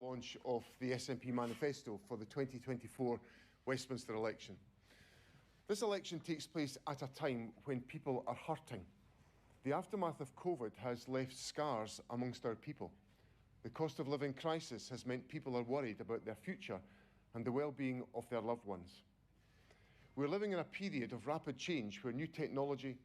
Launch of the SNP Manifesto for the 2024 Westminster election. This election takes place at a time when people are hurting. The aftermath of COVID has left scars amongst our people. The cost of living crisis has meant people are worried about their future and the well-being of their loved ones. We're living in a period of rapid change where new technology,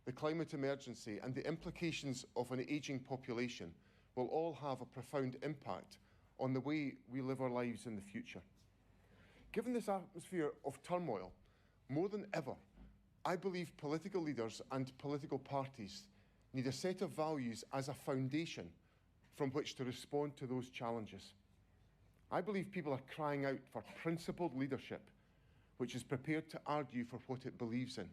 the climate emergency and the implications of an ageing population will all have a profound impact on the way we live our lives in the future. Given this atmosphere of turmoil, more than ever, I believe political leaders and political parties need a set of values as a foundation from which to respond to those challenges. I believe people are crying out for principled leadership, which is prepared to argue for what it believes in.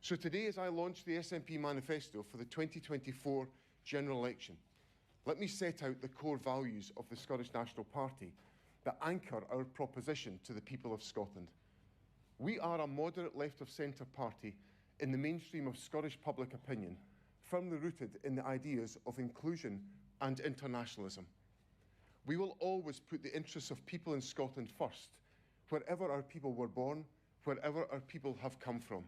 So today, as I launch the SNP Manifesto for the 2024 general election, let me set out the core values of the Scottish National Party that anchor our proposition to the people of Scotland. We are a moderate left-of-centre party in the mainstream of Scottish public opinion, firmly rooted in the ideas of inclusion and internationalism. We will always put the interests of people in Scotland first, wherever our people were born, wherever our people have come from.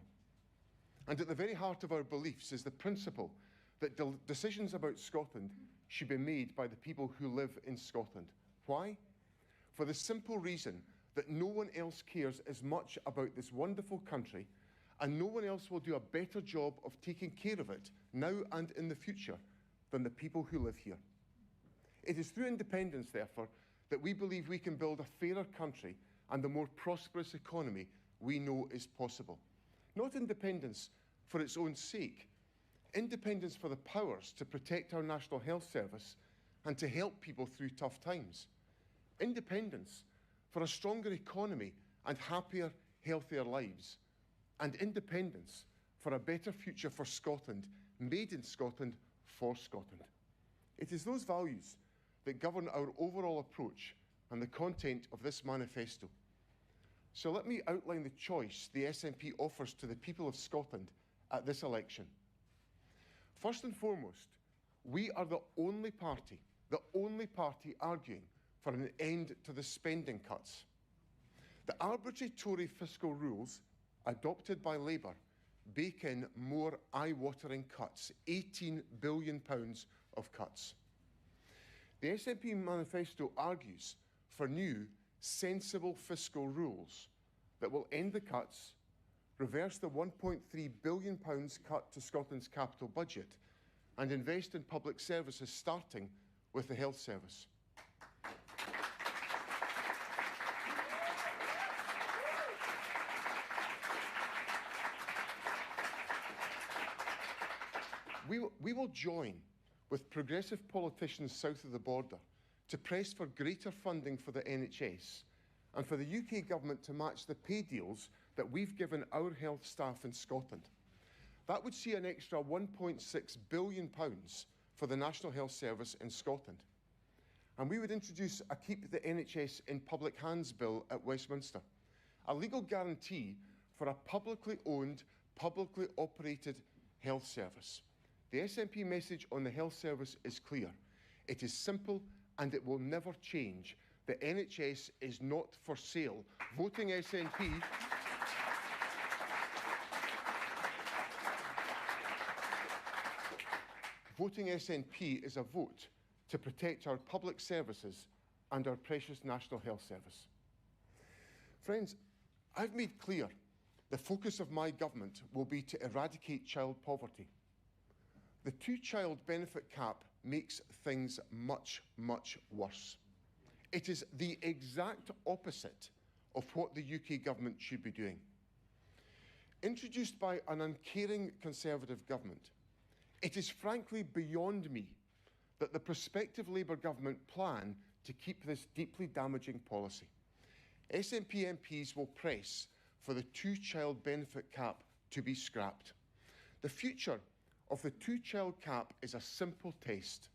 And at the very heart of our beliefs is the principle that decisions about Scotland should be made by the people who live in Scotland. Why? For the simple reason that no one else cares as much about this wonderful country, and no one else will do a better job of taking care of it now and in the future than the people who live here. It is through independence, therefore, that we believe we can build a fairer country and a more prosperous economy we know is possible. Not independence for its own sake, independence for the powers to protect our National Health Service and to help people through tough times. Independence for a stronger economy and happier, healthier lives. And independence for a better future for Scotland, made in Scotland, for Scotland. It is those values that govern our overall approach and the content of this manifesto. So let me outline the choice the SNP offers to the people of Scotland at this election. First and foremost, we are the only party arguing for an end to the spending cuts. The arbitrary Tory fiscal rules adopted by Labour bake in more eye-watering cuts, £18 billion of cuts. The SNP Manifesto argues for new, sensible fiscal rules that will end the cuts, reverse the £1.3 billion cut to Scotland's capital budget, and invest in public services, starting with the health service. We will join with progressive politicians south of the border to press for greater funding for the NHS and for the UK Government to match the pay deals that we've given our health staff in Scotland. That would see an extra £1.6 billion for the National Health Service in Scotland. And we would introduce a Keep the NHS in Public Hands bill at Westminster, a legal guarantee for a publicly owned, publicly operated health service. The SNP message on the health service is clear. It is simple and it will never change. The NHS is not for sale. Voting SNP is a vote to protect our public services and our precious National Health Service. Friends, I've made clear the focus of my government will be to eradicate child poverty. The two-child benefit cap makes things much, much worse. It is the exact opposite of what the UK government should be doing. Introduced by an uncaring Conservative government, it is frankly beyond me that the prospective Labour government plan to keep this deeply damaging policy. SNP MPs will press for the two-child benefit cap to be scrapped. The future of the two-child cap is a simple test.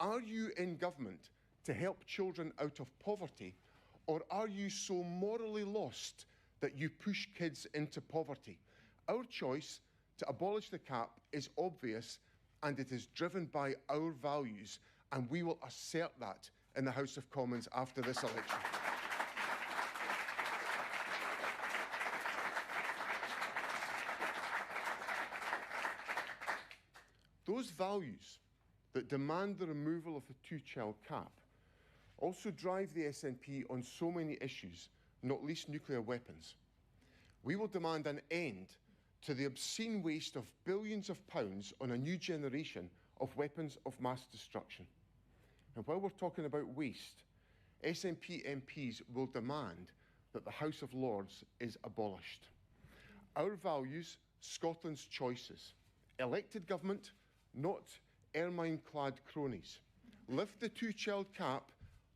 Are you in government to help children out of poverty, or are you so morally lost that you push kids into poverty? Our choice to abolish the cap is obvious, and it is driven by our values, and we will assert that in the House of Commons after this election. Those values that demand the removal of the two-child cap also drive the SNP on so many issues, not least nuclear weapons. We will demand an end to the obscene waste of billions of pounds on a new generation of weapons of mass destruction. And while we're talking about waste, SNP MPs will demand that the House of Lords is abolished. Our values, Scotland's choices. Elected government, not ermine-clad cronies. Lift the two-child cap,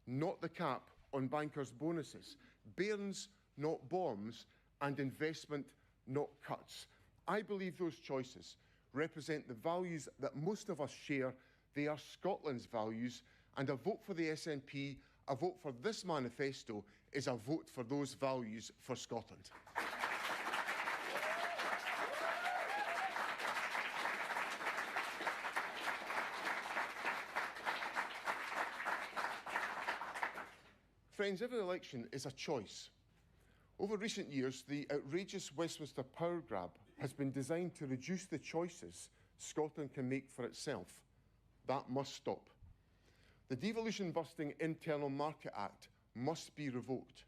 not the cap on bankers' bonuses. Bairns, not bombs, and investment, not cuts. I believe those choices represent the values that most of us share. They are Scotland's values, and a vote for the SNP, a vote for this manifesto, is a vote for those values for Scotland. Friends, every election is a choice. Over recent years, the outrageous Westminster power grab has been designed to reduce the choices Scotland can make for itself. That must stop. The devolution-busting Internal Market Act must be revoked.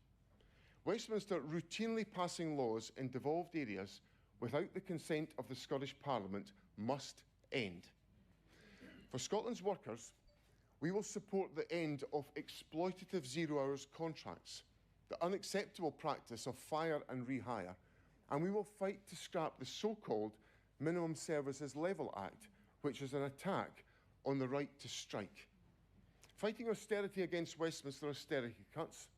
Westminster routinely passing laws in devolved areas without the consent of the Scottish Parliament must end. For Scotland's workers, we will support the end of exploitative zero-hours contracts, the unacceptable practice of fire and rehire, and we will fight to scrap the so-called Minimum Services Level Act, which is an attack on the right to strike. Fighting austerity against Westminster austerity cuts,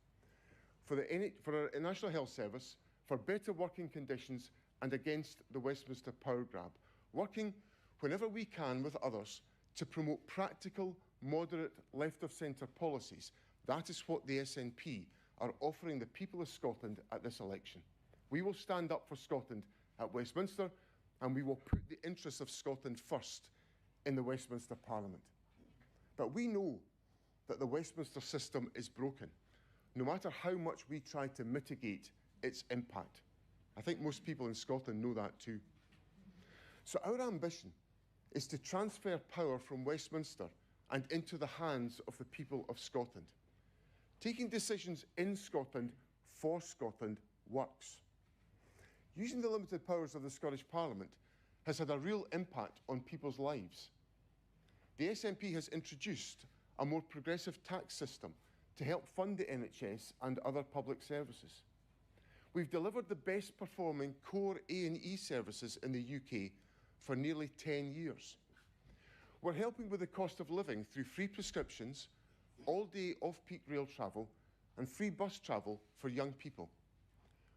for our National Health Service, for better working conditions, and against the Westminster power grab. Working whenever we can with others to promote practical, moderate, left-of-centre policies. That is what the SNP are offering the people of Scotland at this election. We will stand up for Scotland at Westminster, and we will put the interests of Scotland first in the Westminster Parliament. But we know that the Westminster system is broken, no matter how much we try to mitigate its impact. I think most people in Scotland know that too. So our ambition is to transfer power from Westminster and into the hands of the people of Scotland. Taking decisions in Scotland for Scotland works. Using the limited powers of the Scottish Parliament has had a real impact on people's lives. The SNP has introduced a more progressive tax system to help fund the NHS and other public services. We've delivered the best performing core A&E services in the UK for nearly 10 years. We're helping with the cost of living through free prescriptions, all-day off-peak rail travel, and free bus travel for young people.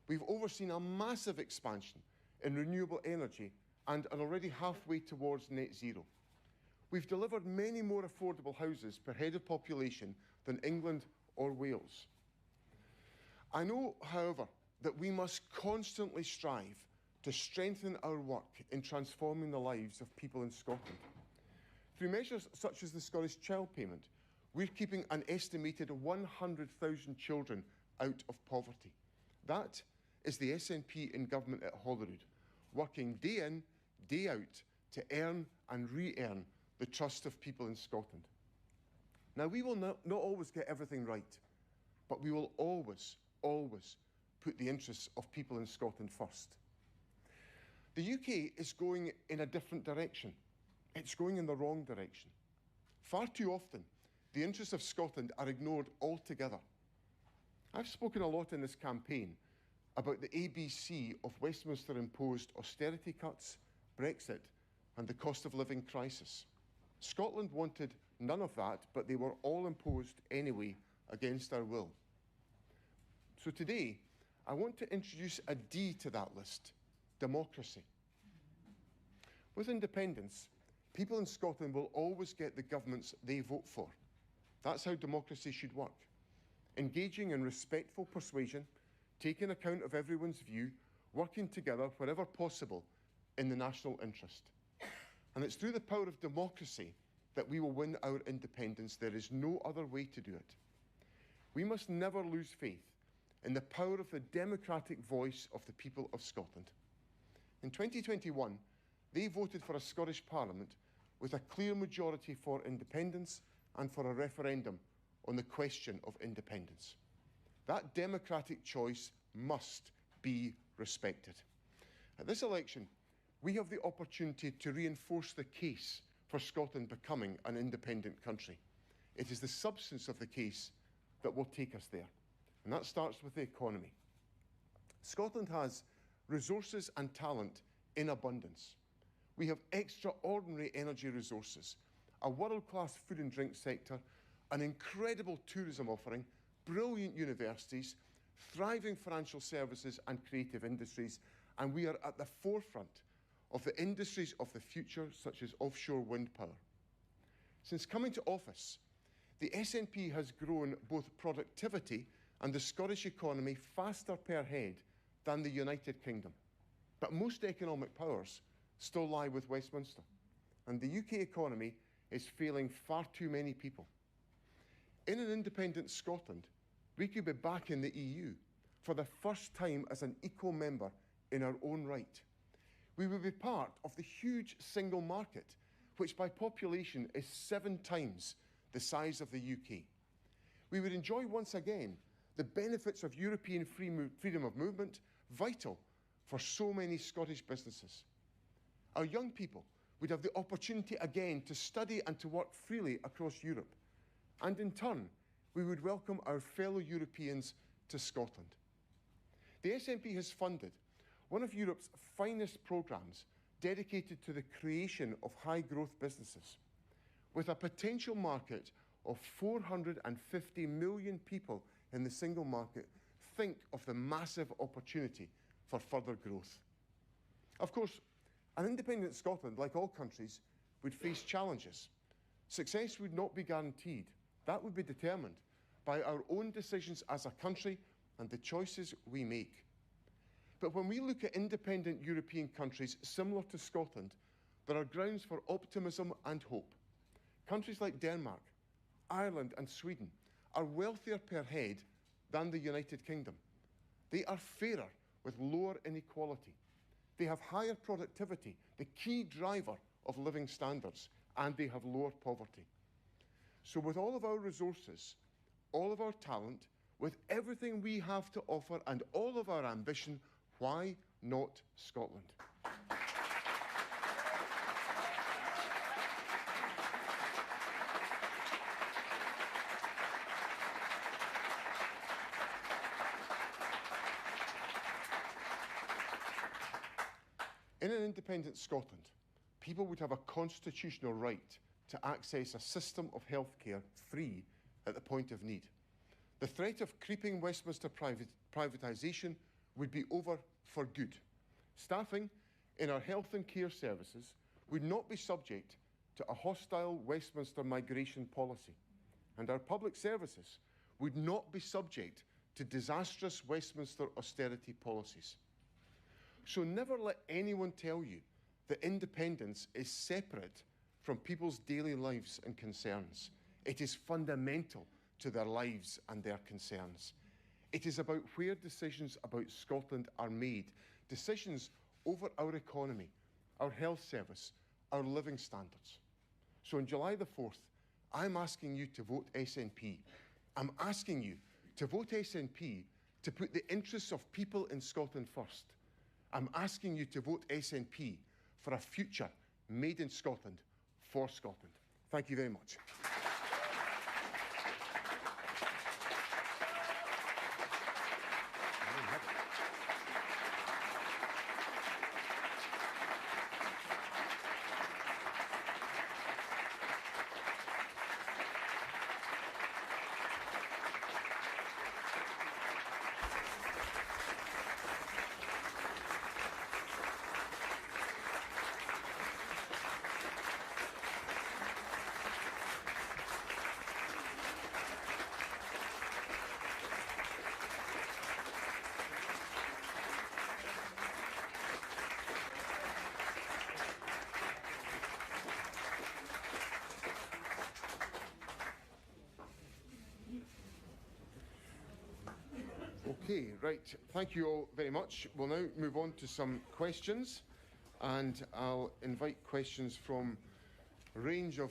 We've overseen a massive expansion in renewable energy and are already halfway towards net zero. We've delivered many more affordable houses per head of population than England or Wales. I know, however, that we must constantly strive to strengthen our work in transforming the lives of people in Scotland. Through measures such as the Scottish Child Payment, we're keeping an estimated 100,000 children out of poverty. That is the SNP in government at Holyrood, working day in, day out to earn and re-earn the trust of people in Scotland. Now, we will not always get everything right, but we will always, always put the interests of people in Scotland first. The UK is going in a different direction. It's going in the wrong direction. Far too often, the interests of Scotland are ignored altogether. I've spoken a lot in this campaign about the ABC of Westminster-imposed austerity cuts, Brexit, and the cost of living crisis. Scotland wanted none of that, but they were all imposed anyway against our will. So today, I want to introduce a D to that list: democracy. With independence, people in Scotland will always get the governments they vote for. That's how democracy should work. Engaging in respectful persuasion, taking account of everyone's view, working together wherever possible in the national interest. And it's through the power of democracy that we will win our independence. There is no other way to do it. We must never lose faith in the power of the democratic voice of the people of Scotland. In 2021, they voted for a Scottish Parliament with a clear majority for independence and for a referendum on the question of independence. That democratic choice must be respected. At this election, we have the opportunity to reinforce the case for Scotland becoming an independent country. It is the substance of the case that will take us there, and that starts with the economy. Scotland has resources and talent in abundance. We have extraordinary energy resources, a world-class food and drink sector, an incredible tourism offering, brilliant universities, thriving financial services and creative industries, and we are at the forefront of the industries of the future, such as offshore wind power. Since coming to office, the SNP has grown both productivity and the Scottish economy faster per head than the United Kingdom. But most economic powers still lie with Westminster, and the UK economy is failing far too many people. In an independent Scotland, we could be back in the EU for the first time as an equal member in our own right. We would be part of the huge single market, which by population is 7 times the size of the UK. We would enjoy once again the benefits of European freedom of movement, vital for so many Scottish businesses. Our young people would have the opportunity again to study and to work freely across Europe. And in turn, we would welcome our fellow Europeans to Scotland. The SNP has funded one of Europe's finest programmes dedicated to the creation of high-growth businesses. With a potential market of 450 million people in the single market, think of the massive opportunity for further growth. Of course, an independent Scotland, like all countries, would face challenges. Success would not be guaranteed. That would be determined by our own decisions as a country and the choices we make. But when we look at independent European countries similar to Scotland, there are grounds for optimism and hope. Countries like Denmark, Ireland and Sweden are wealthier per head than the United Kingdom. They are fairer with lower inequality. They have higher productivity, the key driver of living standards, and they have lower poverty. So with all of our resources, all of our talent, with everything we have to offer and all of our ambition, why not Scotland? In an independent Scotland, people would have a constitutional right to access a system of healthcare free at the point of need. The threat of creeping Westminster privatisation would be over for good. Staffing in our health and care services would not be subject to a hostile Westminster migration policy, and our public services would not be subject to disastrous Westminster austerity policies. So never let anyone tell you that independence is separate from people's daily lives and concerns. It is fundamental to their lives and their concerns. It is about where decisions about Scotland are made, decisions over our economy, our health service, our living standards. So on July the 4th, I'm asking you to vote SNP. I'm asking you to vote SNP to put the interests of people in Scotland first. I'm asking you to vote SNP for a future made in Scotland for Scotland. Thank you very much. Okay, right. Thank you all very much. We'll now move on to some questions, and I'll invite questions from a range of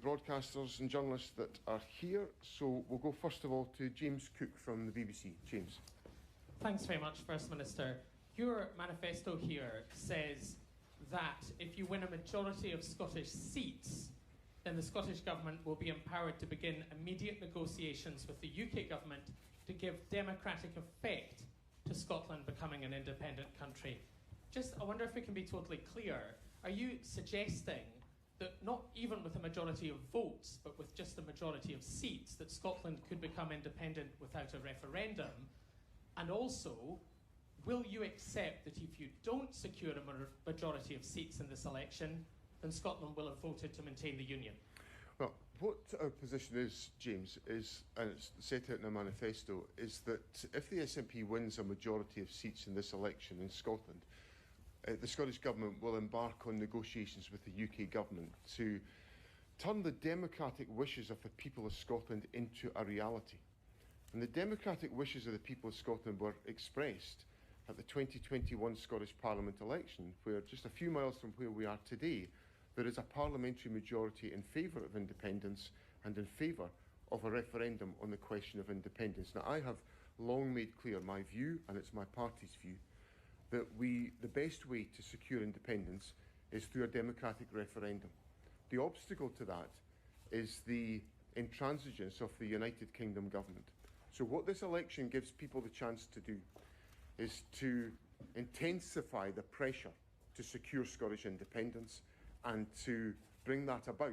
broadcasters and journalists that are here. So we'll go first of all to James Cook from the BBC. James. Thanks very much, First Minister. Your manifesto here says that if you win a majority of Scottish seats, then the Scottish Government will be empowered to begin immediate negotiations with the UK Government to give democratic effect to Scotland becoming an independent country. I wonder if we can be totally clear. Are you suggesting that not even with a majority of votes, but with just a majority of seats, that Scotland could become independent without a referendum? And also, will you accept that if you don't secure a majority of seats in this election, then Scotland will have voted to maintain the Union? Well, what our position is, James, is, and it's set out in our manifesto, is that if the SNP wins a majority of seats in this election in Scotland, the Scottish Government will embark on negotiations with the UK Government to turn the democratic wishes of the people of Scotland into a reality. And the democratic wishes of the people of Scotland were expressed at the 2021 Scottish Parliament election, where just a few miles from where we are today, there is a parliamentary majority in favour of independence and in favour of a referendum on the question of independence. Now, I have long made clear my view, and it's my party's view, that the best way to secure independence is through a democratic referendum. The obstacle to that is the intransigence of the United Kingdom government. So what this election gives people the chance to do is to intensify the pressure to secure Scottish independence and to bring that about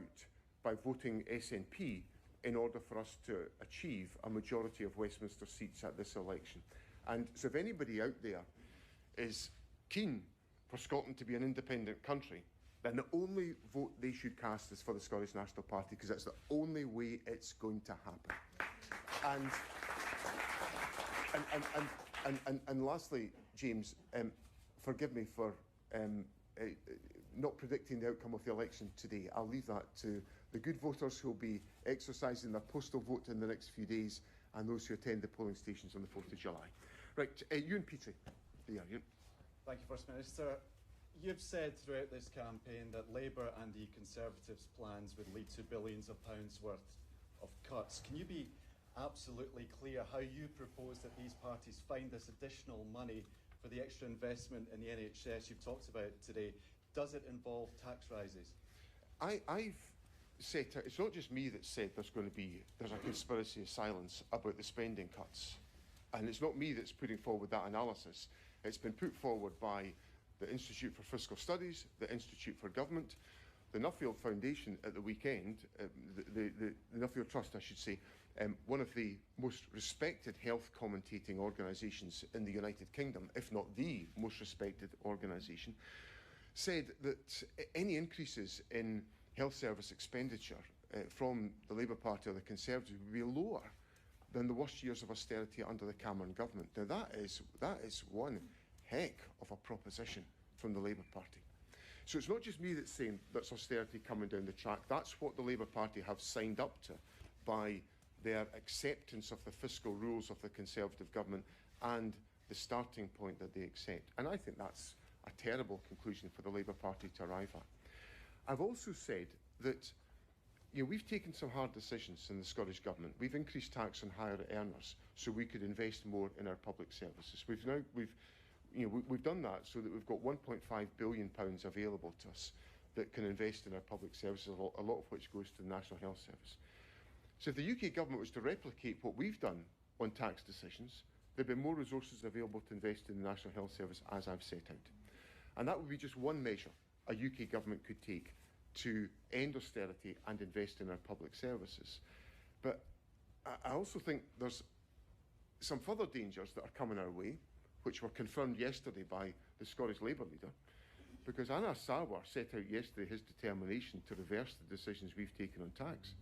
by voting SNP in order for us to achieve a majority of Westminster seats at this election. And so if anybody out there is keen for Scotland to be an independent country, then the only vote they should cast is for the Scottish National Party, because that's the only way it's going to happen. And lastly, James, forgive me for not predicting the outcome of the election today. I'll leave that to the good voters who will be exercising their postal vote in the next few days, and those who attend the polling stations on the 4th of July. Right, Ewan Petrie. Yeah, Thank you, First Minister. You've said throughout this campaign that Labour and the Conservatives' plans would lead to billions of pounds worth of cuts. Can you be absolutely clear how you propose that these parties find this additional money for the extra investment in the NHS you've talked about today? Does it involve tax rises? I've said, it's not just me that said there's a conspiracy of silence about the spending cuts. And it's not me that's putting forward that analysis. It's been put forward by the Institute for Fiscal Studies, the Institute for Government, the Nuffield Foundation at the weekend, the Nuffield Trust, I should say, one of the most respected health commentating organisations in the United Kingdom, if not the most respected organisation, said that any increases in health service expenditure from the Labour Party or the Conservatives would be lower than the worst years of austerity under the Cameron government. Now that is one heck of a proposition from the Labour Party. So it's not just me that's saying that's austerity coming down the track. That's what the Labour Party have signed up to by their acceptance of the fiscal rules of the Conservative government and the starting point that they accept. And I think that's a terrible conclusion for the Labour Party to arrive at. I've also said that we've taken some hard decisions in the Scottish Government. We've increased tax on higher earners so we could invest more in our public services. We've done that so that we've got £1.5 billion available to us that can invest in our public services, a lot of which goes to the National Health Service. So if the UK Government was to replicate what we've done on tax decisions, there'd be more resources available to invest in the National Health Service, as I've set out. And that would be just one measure a UK Government could take to end austerity and invest in our public services. But I also think there's some further dangers that are coming our way, which were confirmed yesterday by the Scottish Labour leader, because Anas Sarwar set out yesterday his determination to reverse the decisions we've taken on tax.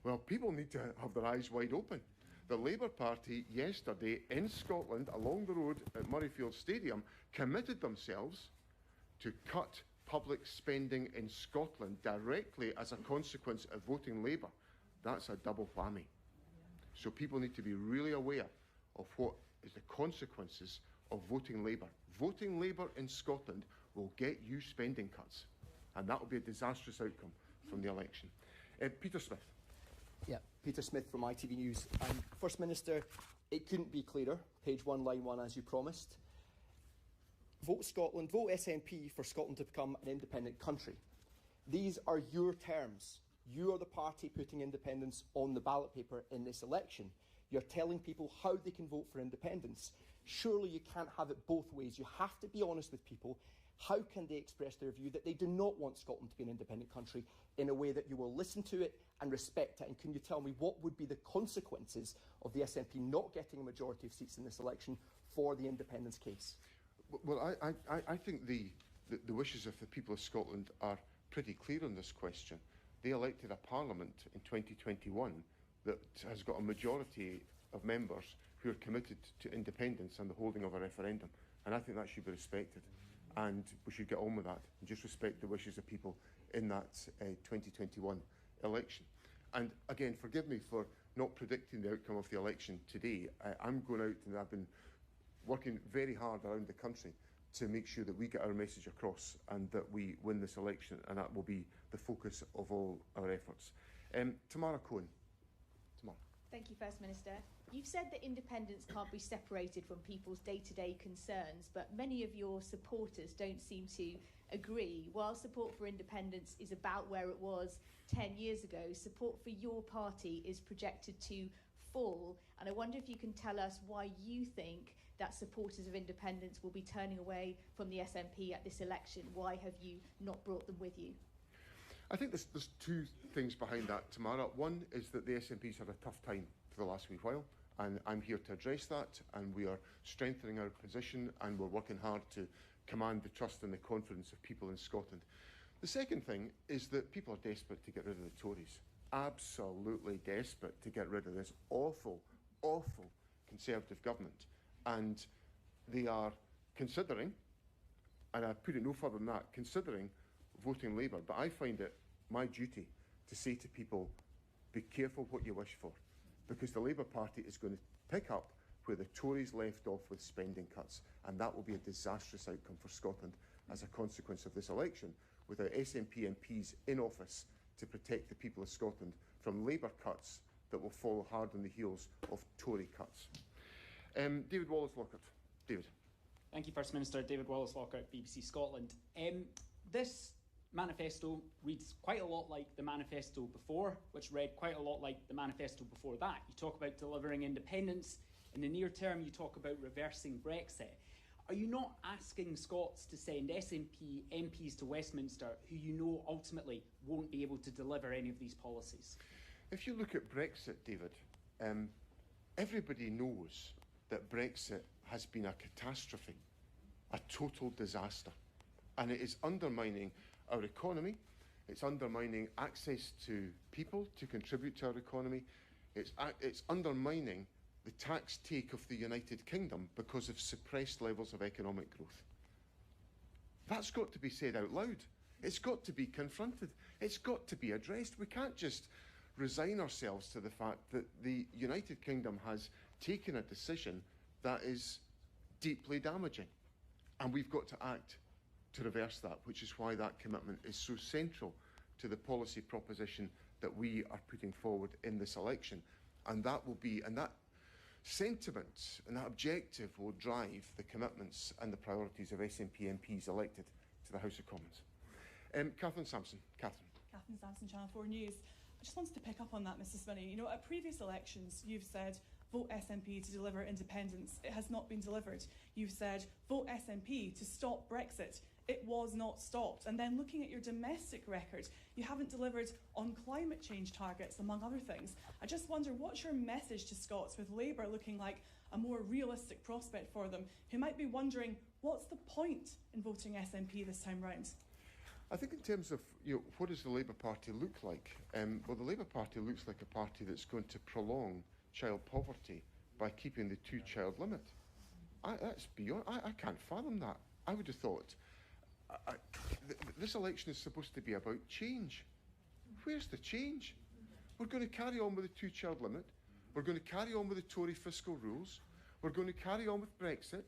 Well, people need to have their eyes wide open. The Labour Party yesterday in Scotland, along the road at Murrayfield Stadium, committed themselves to cut public spending in Scotland directly as a consequence of voting Labour. That's a double whammy. So people need to be really aware of what is the consequences of voting Labour. Voting Labour in Scotland will get you spending cuts, and that will be a disastrous outcome from the election. Peter Smith. Yeah, Peter Smith from ITV News. First Minister, it couldn't be clearer. Page 1, line 1, as you promised. Vote Scotland, vote SNP for Scotland to become an independent country. These are your terms. You are the party putting independence on the ballot paper in this election. You're telling people how they can vote for independence. Surely you can't have it both ways. You have to be honest with people. How can they express their view that they do not want Scotland to be an independent country in a way that you will listen to it and respect it? And can you tell me what would be the consequences of the SNP not getting a majority of seats in this election for the independence case? Well, I think the wishes of the people of Scotland are pretty clear on this question. They elected a parliament in 2021 that has got a majority of members who are committed to independence and the holding of a referendum. And I think that should be respected. And we should get on with that and just respect the wishes of people in that 2021 election. And again, forgive me for not predicting the outcome of the election today. I'm going out and I've been working very hard around the country to make sure that we get our message across and that we win this election, and that will be the focus of all our efforts. Tamara Cohen. Tamara. Thank you, First Minister. You've said that independence can't be separated from people's day-to-day concerns, but many of your supporters don't seem to agree. While support for independence is about where it was 10 years ago, support for your party is projected to fall. And I wonder if you can tell us why you think that supporters of independence will be turning away from the SNP at this election. Why have you not brought them with you? I think there's two things behind that, Tamara. One is that the SNP's had a tough time for the last wee while, and I'm here to address that, and we are strengthening our position, and we're working hard to command the trust and the confidence of people in Scotland. The second thing is that people are desperate to get rid of the Tories. Absolutely desperate to get rid of this awful, awful Conservative government. And they are considering, and I put it no further than that, considering voting Labour. But I find it my duty to say to people, be careful what you wish for, because the Labour Party is going to pick up where the Tories left off with spending cuts, and that will be a disastrous outcome for Scotland as a consequence of this election, without SNP MPs in office to protect the people of Scotland from Labour cuts that will follow hard on the heels of Tory cuts. David Wallace-Lockhart. David. Thank you, First Minister. David Wallace-Lockhart, BBC Scotland. This manifesto reads quite a lot like the manifesto before, which read quite a lot like the manifesto before that. You talk about delivering independence. In the near term, you talk about reversing Brexit. Are you not asking Scots to send SNP MPs to Westminster who you know ultimately won't be able to deliver any of these policies? If you look at Brexit, David, everybody knows that Brexit has been a catastrophe, a total disaster. And it is undermining our economy, it's undermining access to people to contribute to our economy, it's undermining the tax take of the United Kingdom because of suppressed levels of economic growth. That's got to be said out loud. It's got to be confronted. It's got to be addressed. We can't just resign ourselves to the fact that the United Kingdom has taken a decision that is deeply damaging. And we've got to act to reverse that, which is why that commitment is so central to the policy proposition that we are putting forward in this election. And that sentiment and that objective will drive the commitments and the priorities of SNP MPs elected to the House of Commons. Catherine Sampson. Catherine Sampson, Channel 4 News. I just wanted to pick up on that, Mr Spinney. You know, at previous elections, you've said, vote SNP to deliver independence. It has not been delivered. You've said, vote SNP to stop Brexit. It was not stopped. And then looking at your domestic record, you haven't delivered on climate change targets, among other things. I just wonder, what's your message to Scots with Labour looking like a more realistic prospect for them, who might be wondering, what's the point in voting SNP this time round? I think in terms of, what does the Labour Party look like? Well, the Labour Party looks like a party that's going to prolong child poverty by keeping the two-child limit. That's beyond, I can't fathom that. I would have thought, this election is supposed to be about change. Where's the change? We're going to carry on with the two-child limit. We're going to carry on with the Tory fiscal rules. We're going to carry on with Brexit.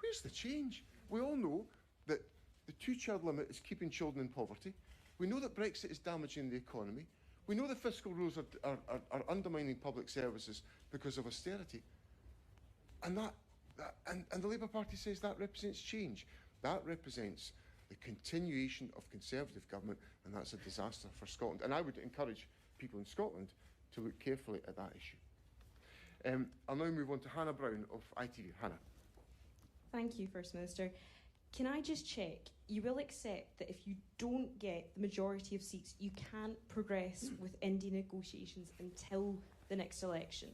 Where's the change? We all know that the two-child limit is keeping children in poverty. We know that Brexit is damaging the economy. We know the fiscal rules are undermining public services because of austerity. And the Labour Party says that represents change. That represents the continuation of Conservative government, and that's a disaster for Scotland. And I would encourage people in Scotland to look carefully at that issue. I'll now move on to Hannah Brown of ITV. Hannah. Thank you, First Minister. Can I just check, you will accept that if you don't get the majority of seats, you can't progress with ending negotiations until the next election?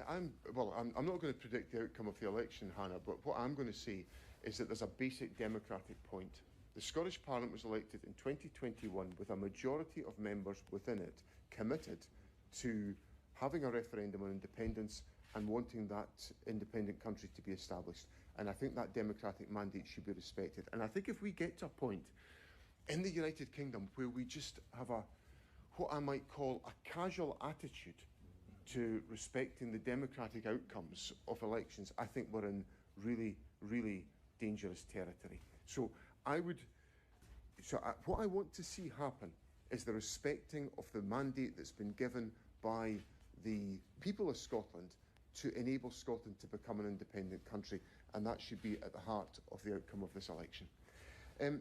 I'm not going to predict the outcome of the election, Hannah, but what I'm going to say is that there's a basic democratic point. The Scottish Parliament was elected in 2021 with a majority of members within it committed to having a referendum on independence and wanting that independent country to be established. And I think that democratic mandate should be respected. And I think if we get to a point in the United Kingdom where we just have what I might call a casual attitude to respecting the democratic outcomes of elections, I think we're in really, really dangerous territory. So what I want to see happen is the respecting of the mandate that's been given by the people of Scotland to enable Scotland to become an independent country, and that should be at the heart of the outcome of this election.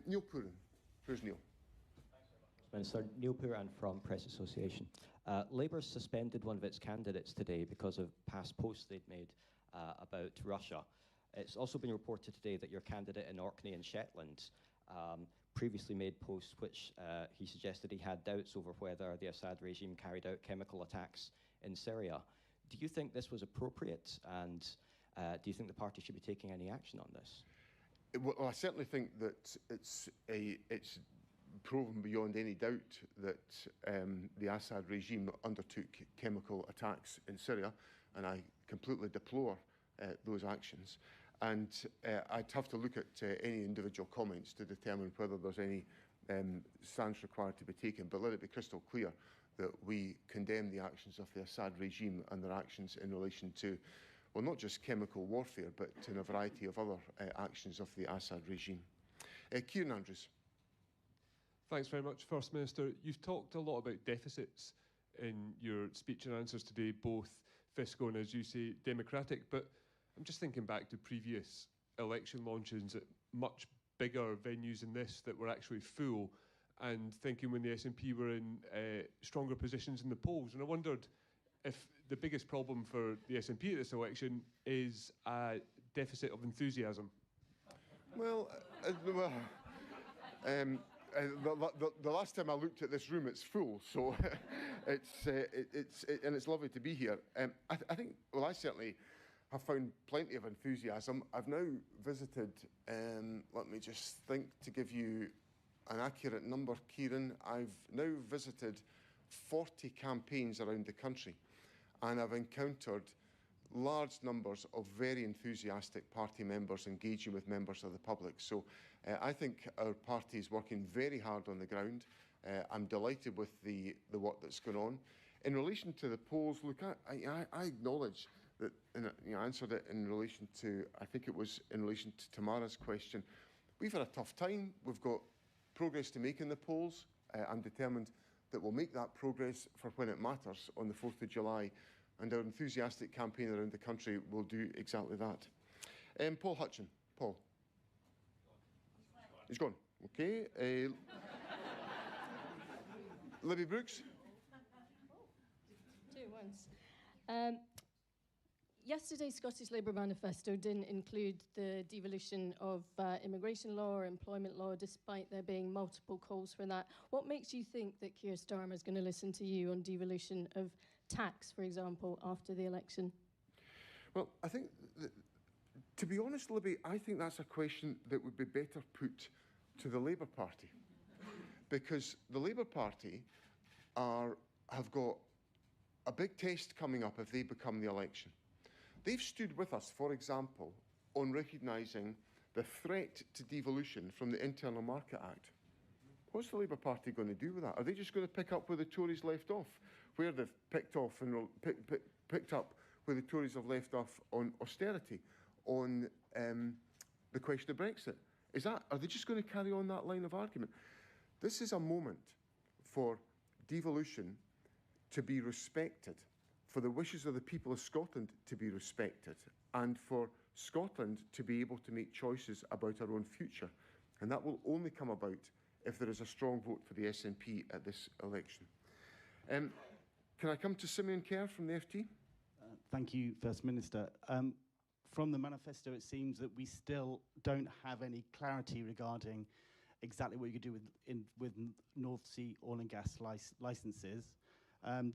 Neil Pooran. Where's Neil? Minister, Neil Pooran from Press Association. Labour suspended one of its candidates today because of past posts they'd made about Russia. It's also been reported today that your candidate in Orkney and Shetland previously made posts which he suggested he had doubts over whether the Assad regime carried out chemical attacks in Syria. Do you think this was appropriate, and do you think the party should be taking any action on this? Well, I certainly think that it's proven beyond any doubt that the Assad regime undertook chemical attacks in Syria, and I completely deplore those actions. And I'd have to look at any individual comments to determine whether there's any stance required to be taken. But let it be crystal clear that we condemn the actions of the Assad regime and their actions in relation to, well, not just chemical warfare, but in a variety of other actions of the Assad regime. Kieran Andrews. Thanks very much, First Minister. You've talked a lot about deficits in your speech and answers today, both fiscal and, as you say, democratic. But I'm just thinking back to previous election launches at much bigger venues than this that were actually full, and thinking when the SNP were in stronger positions in the polls. And I wondered if the biggest problem for the SNP at this election is a deficit of enthusiasm. Well, the last time I looked at this room, it's full, so it's lovely to be here. I think, well, I certainly have found plenty of enthusiasm. I've now visited, let me just think to give you an accurate number, Kieran. I've now visited 40 campaigns around the country, and I've encountered large numbers of very enthusiastic party members engaging with members of the public. So I think our party is working very hard on the ground. I'm delighted with the work that's going on. In relation to the polls, look, I acknowledge that, I answered it in relation to, I think it was in relation to Tamara's question. We've had a tough time. We've got progress to make in the polls. I'm determined that we'll make that progress for when it matters on the 4th of July. And our enthusiastic campaign around the country will do exactly that. Paul Hutchin. Paul. He's gone. Okay. Libby Brooks. Two at once. Yesterday's Scottish Labour Manifesto didn't include the devolution of immigration law or employment law, despite there being multiple calls for that. What makes you think that Keir Starmer is going to listen to you on devolution of tax, for example, after the election? Well, I think, to be honest, Libby, I think that's a question that would be better put to the Labour Party, because the Labour Party have got a big test coming up if they become the election. They've stood with us, for example, on recognising the threat to devolution from the Internal Market Act. What's the Labour Party going to do with that? Are they just going to pick up where the Tories left off, where they've picked up where the Tories have left off on austerity, on the question of Brexit. Are they just going to carry on that line of argument? This is a moment for devolution to be respected, for the wishes of the people of Scotland to be respected, and for Scotland to be able to make choices about our own future. And that will only come about if there is a strong vote for the SNP at this election. Can I come to Simeon Kerr from the FT? Thank you, First Minister. From the manifesto, it seems that we still don't have any clarity regarding exactly what you could do with North Sea oil and gas licenses.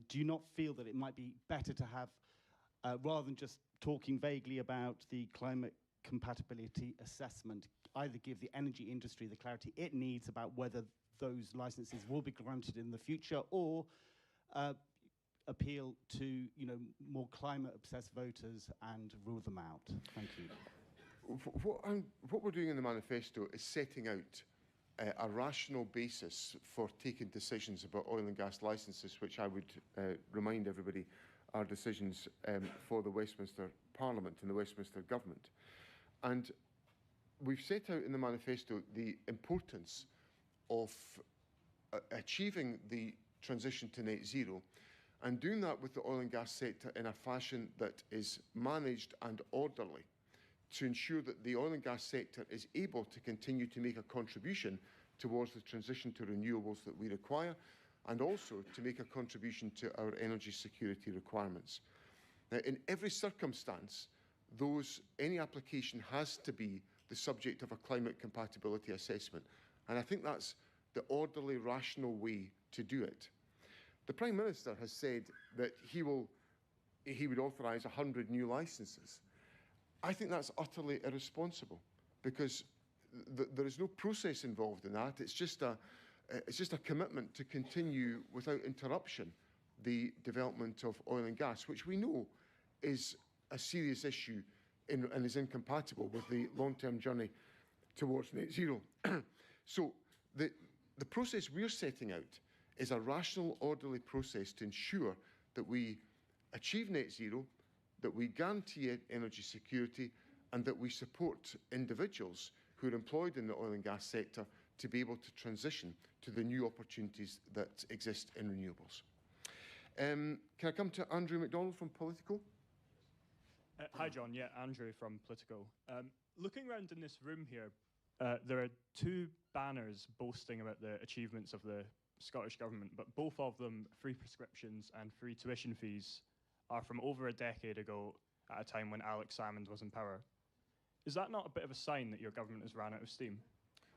Do you not feel that it might be better to have, rather than just talking vaguely about the climate compatibility assessment, either give the energy industry the clarity it needs about whether those licenses will be granted in the future, or appeal to more climate-obsessed voters and rule them out? Thank you. What we're doing in the manifesto is setting out a rational basis for taking decisions about oil and gas licences, which I would remind everybody are decisions for the Westminster Parliament and the Westminster Government. And we've set out in the manifesto the importance of achieving the transition to net zero, and doing that with the oil and gas sector in a fashion that is managed and orderly, to ensure that the oil and gas sector is able to continue to make a contribution towards the transition to renewables that we require, and also to make a contribution to our energy security requirements. Now, in every circumstance, any application has to be the subject of a climate compatibility assessment. And I think that's the orderly, rational way to do it. The Prime Minister has said that he would authorise 100 new licences. I think that's utterly irresponsible, because there is no process involved in that. It's just a commitment to continue without interruption the development of oil and gas, which we know is a serious issue and is incompatible with the long-term journey towards net zero. So the process we're setting out is a rational, orderly process to ensure that we achieve net zero, that we guarantee energy security, and that we support individuals who are employed in the oil and gas sector to be able to transition to the new opportunities that exist in renewables. Can I come to Andrew MacDonald from Politico? Hi, John. Yeah, Andrew from Politico. Looking around in this room here, there are two banners boasting about the achievements of the Scottish Government, but both of them, free prescriptions and free tuition fees, are from over a decade ago, at a time when Alex Salmond was in power. Is that not a bit of a sign that your government has ran out of steam?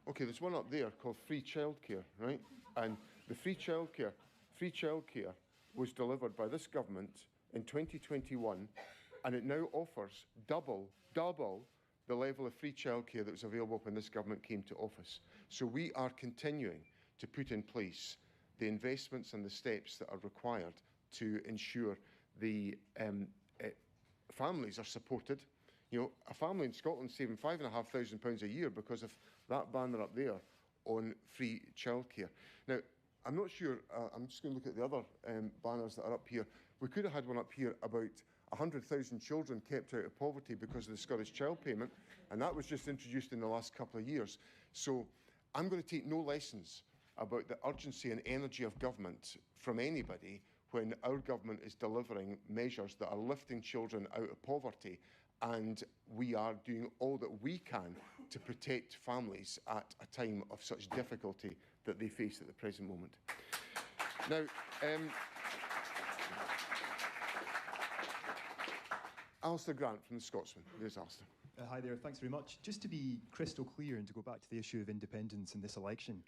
Okay, there's one up there called free childcare, right? And the free childcare was delivered by this government in 2021, and it now offers double the level of free childcare that was available when this government came to office. So we are continuing to put in place the investments and the steps that are required to ensure the families are supported. You know, a family in Scotland saving £5,500 a year because of that banner up there on free childcare. Now, I'm not sure, I'm just going to look at the other banners that are up here. We could have had one up here about 100,000 children kept out of poverty because of the Scottish Child Payment, and that was just introduced in the last couple of years. So I'm going to take no lessons about the urgency and energy of government from anybody when our government is delivering measures that are lifting children out of poverty, and we are doing all that we can to protect families at a time of such difficulty that they face at the present moment. Now, Alistair Grant from the Scotsman. There's Alistair. Hi there, thanks very much. Just to be crystal clear and to go back to the issue of independence in this election,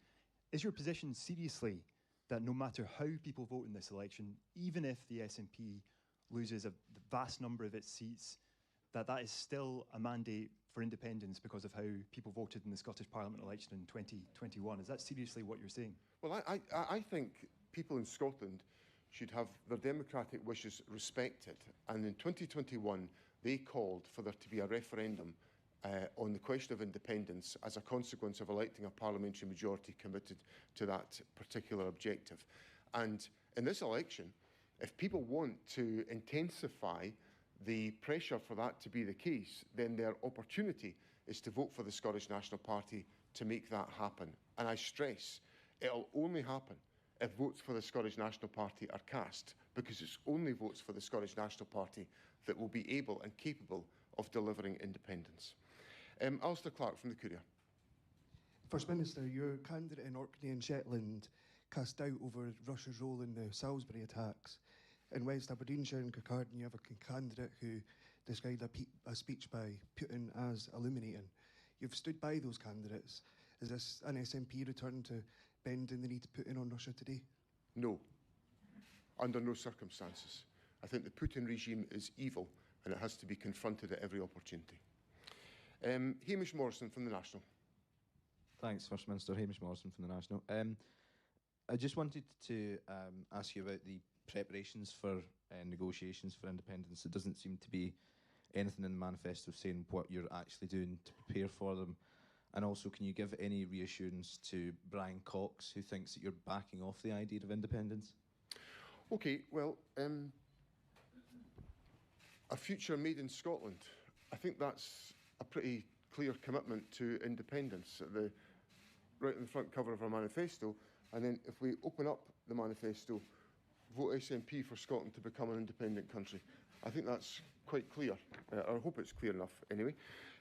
is your position seriously that no matter how people vote in this election, even if the SNP loses the vast number of its seats, that is still a mandate for independence because of how people voted in the Scottish Parliament election in 2021? Is that seriously what you're saying? Well, I think people in Scotland should have their democratic wishes respected. And in 2021, they called for there to be a referendum on the question of independence as a consequence of electing a parliamentary majority committed to that particular objective. And in this election, if people want to intensify the pressure for that to be the case, then their opportunity is to vote for the Scottish National Party to make that happen. And I stress, it'll only happen if votes for the Scottish National Party are cast, because it's only votes for the Scottish National Party that will be able and capable of delivering independence. Alistair Clark from the Courier. First Minister, your candidate in Orkney and Shetland cast doubt over Russia's role in the Salisbury attacks. In West Aberdeenshire and Kirkcaldy, you have a candidate who described a speech by Putin as illuminating. You've stood by those candidates. Is this an SNP return to bending the knee to Putin on Russia today? No, under no circumstances. I think the Putin regime is evil and it has to be confronted at every opportunity. Hamish Morrison from the National. Thanks, First Minister. Hamish Morrison from the National. I just wanted to ask you about the preparations for negotiations for independence. It doesn't seem to be anything in the manifesto saying what you're actually doing to prepare for them. And also, can you give any reassurance to Brian Cox, who thinks that you're backing off the idea of independence? Okay, well, a future made in Scotland. I think that's a pretty clear commitment to independence, right on the front cover of our manifesto. And then if we open up the manifesto, vote SNP for Scotland to become an independent country. I think that's quite clear. I hope it's clear enough anyway.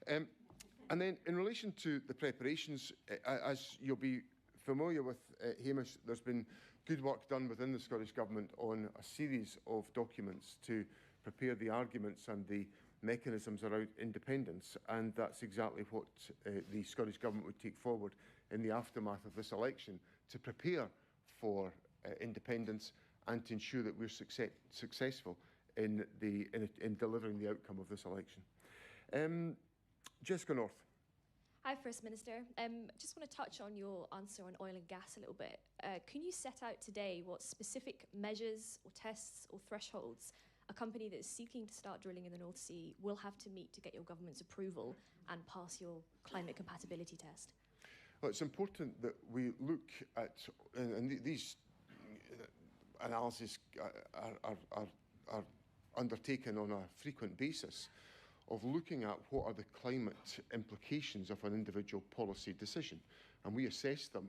And then in relation to the preparations, as you'll be familiar with, Hamish, there's been good work done within the Scottish Government on a series of documents to prepare the arguments and the mechanisms around independence, and that's exactly what the Scottish Government would take forward in the aftermath of this election to prepare for independence and to ensure that we're successful in delivering the outcome of this election. Jessica North. Hi, First Minister. Just want to touch on your answer on oil and gas a little bit. Can you set out today what specific measures or tests or thresholds a company that is seeking to start drilling in the North Sea will have to meet to get your government's approval and pass your climate compatibility test? Well, it's important that we look at, and these analyses are undertaken on a frequent basis, of looking at what are the climate implications of an individual policy decision. And we assess them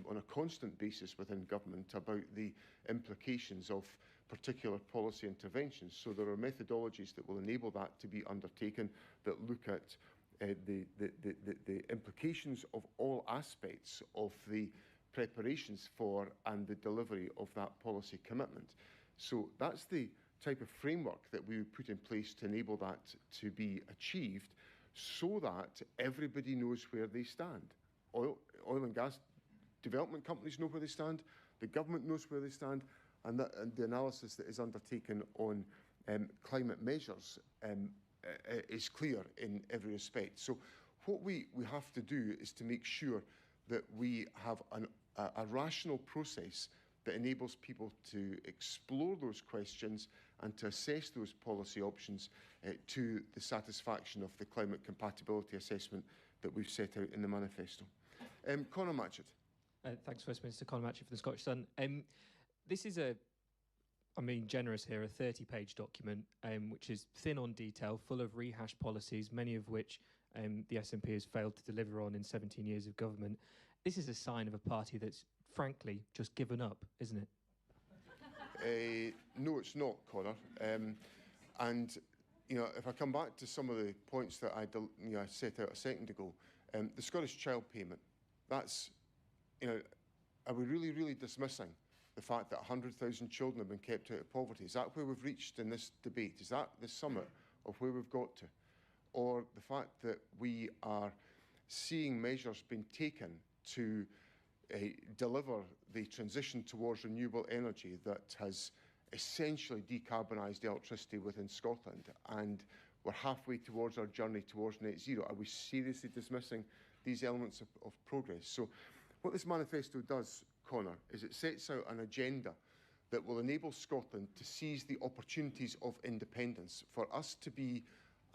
on a constant basis within government about the implications of particular policy interventions. So there are methodologies that will enable that to be undertaken that look at the implications of all aspects of the preparations for and the delivery of that policy commitment. So that's the type of framework that we would put in place to enable that to be achieved, so that everybody knows where they stand. Oil and gas development companies know where they stand, the government knows where they stand, and the analysis that is undertaken on climate measures is clear in every respect. So what we have to do is to make sure that we have a rational process that enables people to explore those questions and to assess those policy options to the satisfaction of the climate compatibility assessment that we've set out in the manifesto. Conor Matchett. Thanks, First Minister. Conor Matchett from the Scottish Sun. This is I'm being generous here, a 30-page document which is thin on detail, full of rehashed policies, many of which the SNP has failed to deliver on in 17 years of government. This is a sign of a party that's, frankly, just given up, isn't it? No, it's not, Conor. And if I come back to some of the points that I set out a second ago, the Scottish child payment, that's, are we really, really dismissing the fact that 100,000 children have been kept out of poverty? Is that where we've reached in this debate? Is that the summit of where we've got to? Or the fact that we are seeing measures being taken to deliver the transition towards renewable energy that has essentially decarbonised electricity within Scotland, and we're halfway towards our journey towards net zero? Are we seriously dismissing these elements of progress? So what this manifesto does, Conor, is it sets out an agenda that will enable Scotland to seize the opportunities of independence, for us to be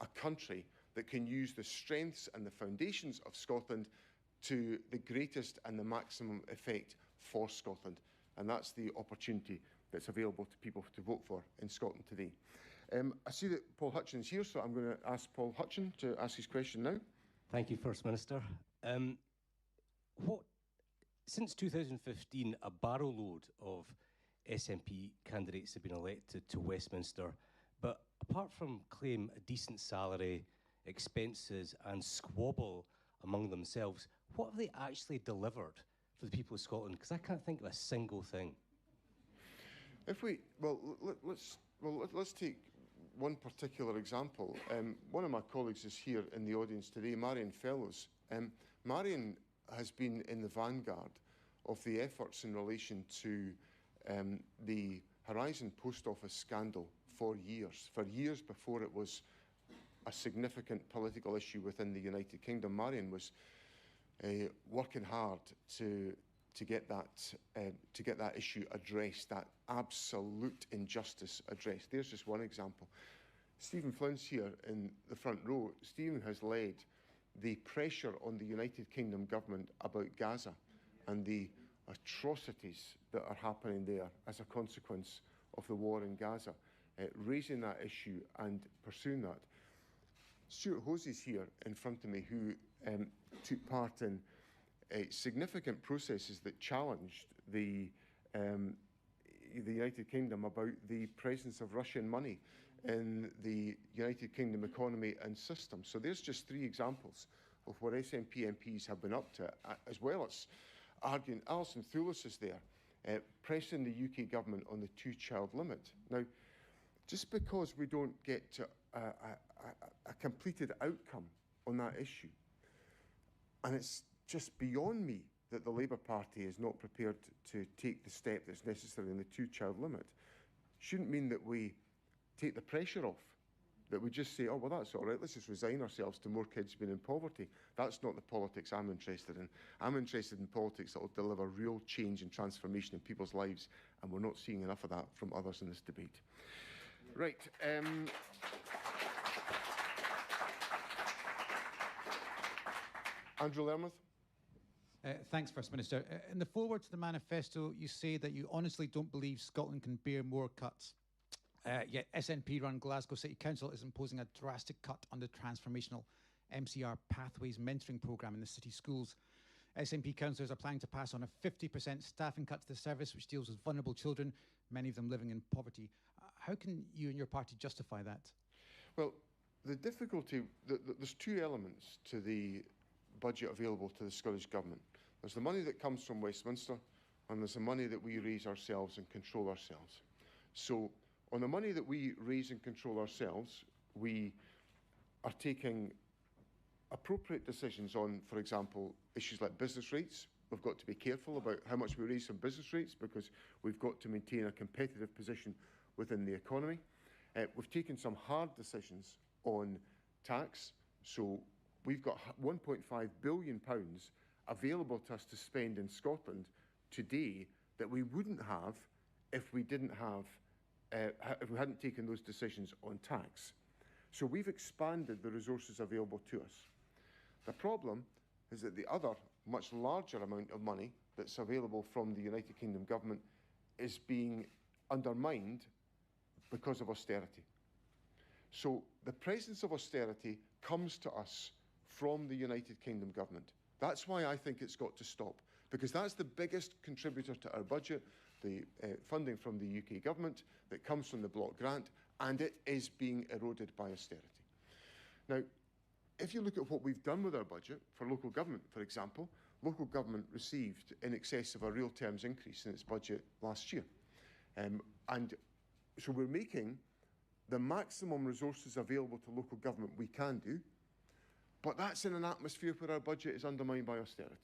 a country that can use the strengths and the foundations of Scotland to the greatest and the maximum effect for Scotland. And that's the opportunity that's available to people to vote for in Scotland today. I see that Paul Hutchin's here, so I'm going to ask Paul Hutchin to ask his question now. Thank you, First Minister. Since 2015, a barrow load of SNP candidates have been elected to Westminster, but apart from claim a decent salary, expenses and squabble among themselves, what have they actually delivered for the people of Scotland? Because I can't think of a single thing. Let's take one particular example. One of my colleagues is here in the audience today, Marion Fellows. Marion has been in the vanguard of the efforts in relation to the Horizon Post Office scandal for years before it was a significant political issue within the United Kingdom. Marion was working hard to get that issue addressed, that absolute injustice addressed. There's just one example. Stephen Flynn's here in the front row. Stephen has led the pressure on the United Kingdom government about Gaza and the atrocities that are happening there as a consequence of the war in Gaza, raising that issue and pursuing that. Stuart Hosey's here in front of me, who took part in significant processes that challenged the United Kingdom about the presence of Russian money in the United Kingdom economy and system. So there's just 3 examples of what SNP MPs have been up to, as well as arguing. Alison Thewlis is there, pressing the UK government on the 2-child limit. Now, just because we don't get to a completed outcome on that issue, and it's just beyond me that the Labour Party is not prepared to take the step that's necessary in the 2-child limit, shouldn't mean that we take the pressure off, that we just say, oh, well, that's all right, let's just resign ourselves to more kids being in poverty. That's not the politics I'm interested in. I'm interested in politics that will deliver real change and transformation in people's lives, and we're not seeing enough of that from others in this debate. Right. Andrew Lermouth. Thanks, First Minister. In the foreword to the manifesto, you say that you honestly don't believe Scotland can bear more cuts. Yet SNP-run Glasgow City Council is imposing a drastic cut on the transformational MCR Pathways mentoring programme in the city schools. SNP councillors are planning to pass on a 50% staffing cut to the service, which deals with vulnerable children, many of them living in poverty. How can you and your party justify that? Well, the difficulty, there's 2 elements to the budget available to the Scottish Government. There's the money that comes from Westminster, and there's the money that we raise ourselves and control ourselves. So, on the money that we raise and control ourselves, we are taking appropriate decisions on, for example, issues like business rates. We've got to be careful about how much we raise from business rates because we've got to maintain a competitive position within the economy. We've taken some hard decisions on tax. So we've got £1.5 billion available to us to spend in Scotland today that we wouldn't have if we didn't have if we hadn't taken those decisions on tax. So we've expanded the resources available to us. The problem is that the other, much larger amount of money that's available from the United Kingdom government is being undermined because of austerity. So the presence of austerity comes to us from the United Kingdom government. That's why I think it's got to stop, because that's the biggest contributor to our budget, the funding from the UK government that comes from the block grant, and it is being eroded by austerity. Now, if you look at what we've done with our budget for local government, for example, local government received in excess of a real terms increase in its budget last year. And so we're making the maximum resources available to local government we can do, but that's in an atmosphere where our budget is undermined by austerity.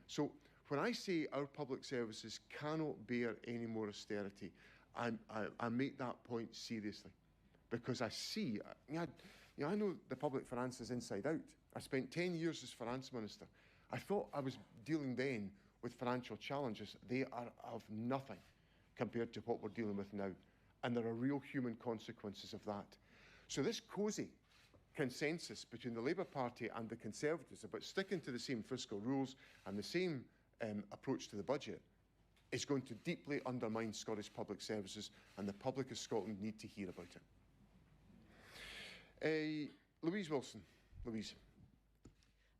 So when I say our public services cannot bear any more austerity, I make that point seriously, because I see, I know the public finances inside out. I spent 10 years as finance minister. I thought I was dealing then with financial challenges. They are of nothing compared to what we're dealing with now. And there are real human consequences of that. So this cosy consensus between the Labour Party and the Conservatives about sticking to the same fiscal rules and the same approach to the budget is going to deeply undermine Scottish public services, and the public of Scotland need to hear about it. Louise Wilson. Louise.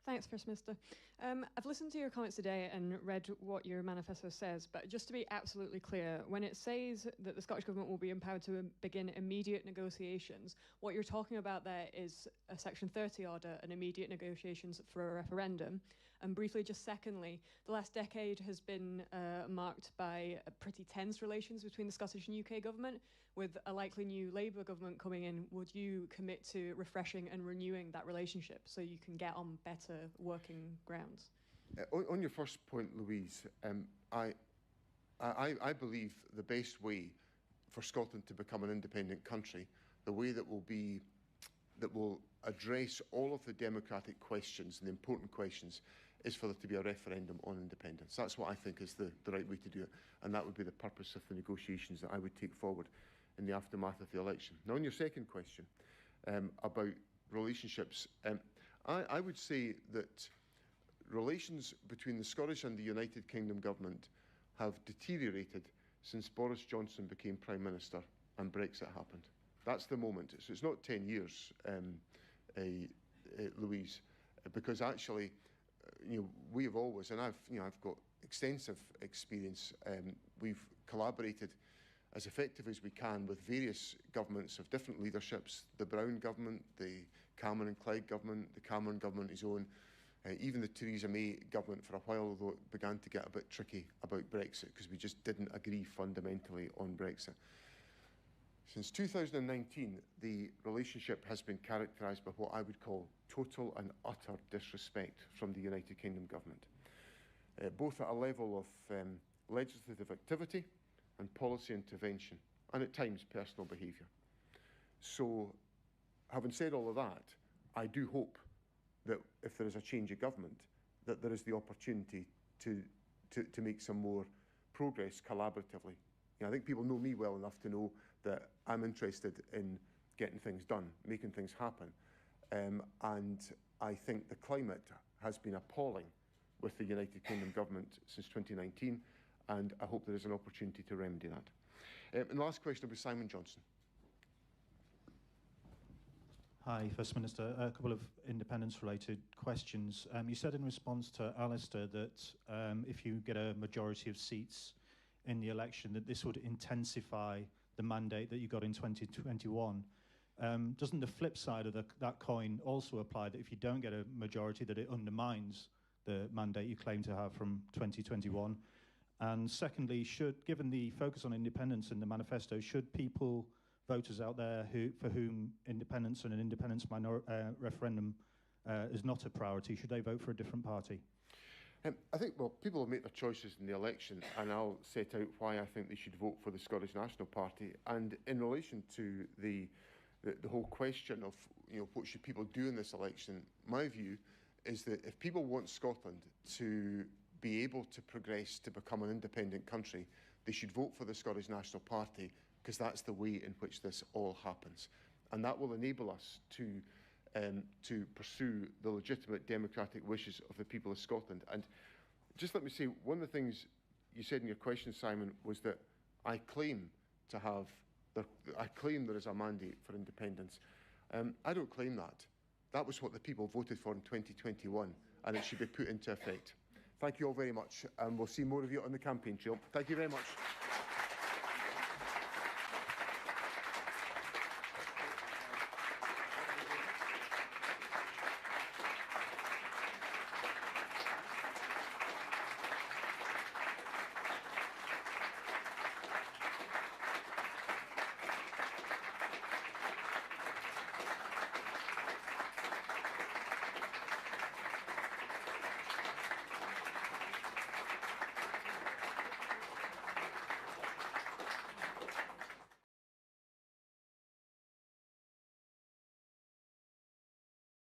Thanks, First Minister. I've listened to your comments today and read what your manifesto says, but just to be absolutely clear, when it says that the Scottish Government will be empowered to begin immediate negotiations, what you're talking about there is a Section 30 order and immediate negotiations for a referendum. And briefly, just secondly, the last decade has been marked by pretty tense relations between the Scottish and UK government. With a likely new Labour government coming in, would you commit to refreshing and renewing that relationship so you can get on better working grounds? On your first point, Louise, I believe the best way for Scotland to become an independent country, the way that will address all of the democratic questions and the important questions, is for there to be a referendum on independence. That's what I think is the right way to do it, and that would be the purpose of the negotiations that I would take forward in the aftermath of the election. Now, on your second question about relationships, I would say that relations between the Scottish and the United Kingdom government have deteriorated since Boris Johnson became Prime Minister and Brexit happened. That's the moment. So it's not 10 years, Louise, because actually, we have always, and I've got extensive experience. We've collaborated as effectively as we can with various governments of different leaderships, the Brown government, the Cameron and Clegg government, the Cameron government his own, even the Theresa May government for a while, although it began to get a bit tricky about Brexit because we just didn't agree fundamentally on Brexit. Since 2019, the relationship has been characterised by what I would call total and utter disrespect from the United Kingdom government, both at a level of legislative activity and policy intervention, and at times personal behaviour. So, having said all of that, I do hope that if there is a change of government, that there is the opportunity to make some more progress collaboratively. I think people know me well enough to know that I'm interested in getting things done, making things happen. And I think the climate has been appalling with the United Kingdom government since 2019, and I hope there is an opportunity to remedy that. And the last question will be Simon Johnson. Hi, First Minister. A couple of independence-related questions. You said in response to Alistair that if you get a majority of seats in the election, that this would intensify the mandate that you got in 2021. Doesn't the flip side of that coin also apply, that if you don't get a majority, that it undermines the mandate you claim to have from 2021? And secondly, given the focus on independence in the manifesto, should voters out there for whom independence and an independence referendum is not a priority, should they vote for a different party? I think, well, people will make their choices in the election, and I'll set out why I think they should vote for the Scottish National Party. And in relation to the whole question of, what should people do in this election, my view is that if people want Scotland to be able to progress to become an independent country, they should vote for the Scottish National Party, because that's the way in which this all happens. And that will enable us to pursue the legitimate democratic wishes of the people of Scotland. And just let me say, one of the things you said in your question, Simon, was that I claim there is a mandate for independence. I don't claim that. That was what the people voted for in 2021, and it should be put into effect. Thank you all very much, and we'll see more of you on the campaign trail. Thank you very much.